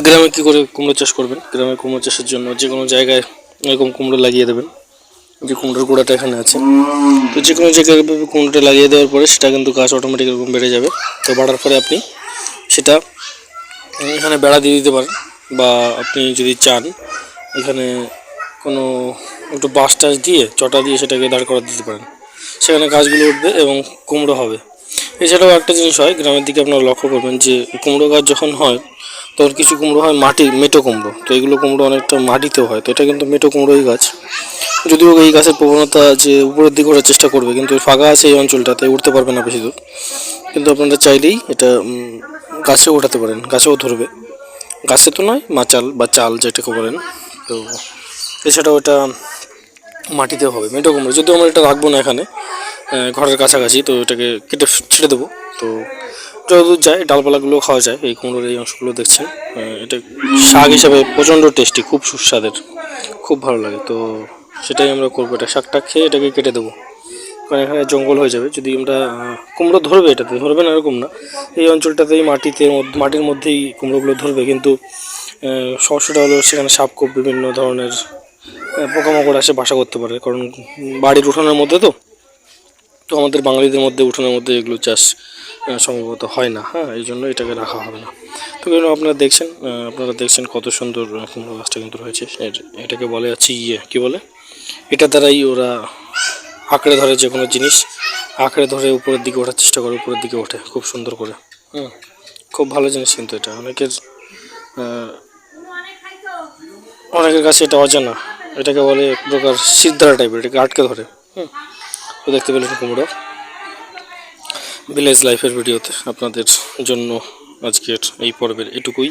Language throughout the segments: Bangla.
গ্রামে কী করে কুমড়ো চাষ করবেন? গ্রামে কুমড়ো চাষের জন্য যে কোনো জায়গায় এরকম কুমড়ো লাগিয়ে দেবেন। যে কুমড়োর গোড়াটা এখানে আছে, তো যে কোনো জায়গায় কুমড়োটা লাগিয়ে দেওয়ার পরে সেটা কিন্তু গাছ অটোমেটিক এরকম বেড়ে যাবে। তো বাড়ার পরে আপনি সেটা এখানে বেড়া দিয়ে দিতে পারেন, বা আপনি যদি চান এখানে কোনো একটু বাঁশ টাশ দিয়ে চটা দিয়ে সেটাকে দাঁড় করা দিতে পারেন। সেখানে গাছগুলো উঠবে এবং কুমড়ো হবে। এছাড়াও একটা জিনিস হয় গ্রামের দিকে, আপনারা লক্ষ্য করবেন যে কুমড়ো গাছ যখন হয় তখন কিছু কুমড়ো হয় মাটির মেটো কুমড়ো। তো এগুলো কুমড়ো অনেকটা মাটিতেও হয়, তো এটা কিন্তু মেটো কুমড়োই গাছ। যদিও এই গাছের প্রবণতা যে উপরের দিকে ওঠার চেষ্টা করবে, কিন্তু ফাঁকা আছে এই অঞ্চলটাতে, উঠতে পারবে না বেশি দূর। কিন্তু আপনারা চাইলেই এটা গাছেও ওঠাতে পারেন, গাছেও ধরবে। গাছে তো নয়, মাচাল বা চাল যেটাকে বলেন। তো এছাড়াও এটা মাটিতেও হবে মেটো কুমড়ো। যদিও আমরা এটা রাখবো না এখানে ঘরের কাছাকাছি, তো এটাকে কেটে ছেড়ে দেবো। তো যতদূর যায় ডালপালাগুলো খাওয়া যায়। এই কুমড়োর এই অংশগুলো দেখছেন, এটা শাক হিসাবে প্রচণ্ড টেস্টি, খুব সুস্বাদের, খুব ভালো লাগে। তো সেটাই আমরা করবো, এটা শাকটা খেয়ে এটাকে কেটে দেবো, কারণ এখানে জঙ্গল হয়ে যাবে। যদি আমরা কুমড়ো ধরবে, এটাতে ধরবে না এরকম না, এই অঞ্চলটাতেই মাটির মধ্যেই কুমড়োগুলো ধরবে। কিন্তু সমস্যাটা হলো সেখানে সাপখোপ বিভিন্ন ধরনের পোকামাকড় এসে বাসা করতে পারে, কারণ বাড়ির উঠোনের মধ্যে তো তো আমাদের বাঙালিদের মধ্যে উঠোনের মধ্যে এগুলো চাষ সম্ভবত হয় না। এই জন্য এটাকে রাখা হবে না। তো কেন আপনারা দেখছেন কত সুন্দর কুমড়ো গাছটা কিন্তু রয়েছে। এটাকে বলে আছে কী বলে, এটা দ্বারাই ওরা আঁকড়ে ধরে, যে কোনো জিনিস আঁকড়ে ধরে উপরের দিকে ওঠার চেষ্টা করে, উপরের দিকে ওঠে খুব সুন্দর করে। খুব ভালো জিনিস, কিন্তু এটা অনেকের কাছে এটা অজানা। এটাকে বলে এক প্রকার সিদ্ধারা টাইপের, এটাকে আটকে ধরে। তো দেখতে পেলেন কুমড়ো ভিলেজ লাইফের ভিডিওতে আপনাদের জন্য আজকের এই পর্বের এটুকুই।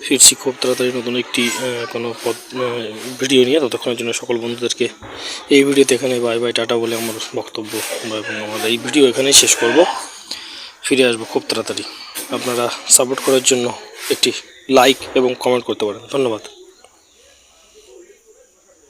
ফিরছি খুব তাড়াতাড়ি নতুন একটি কোনো ভিডিও নিয়ে। ততক্ষণের জন্য সকল বন্ধুদেরকে এই ভিডিওতে এখানে বাই বাই টাটা বলে আমার বক্তব্য এবং আমার এই ভিডিও এখানেই শেষ করব। ফিরে আসবো খুব তাড়াতাড়ি। আপনারা সাপোর্ট করার জন্য একটি লাইক এবং কমেন্ট করতে পারেন। ধন্যবাদ।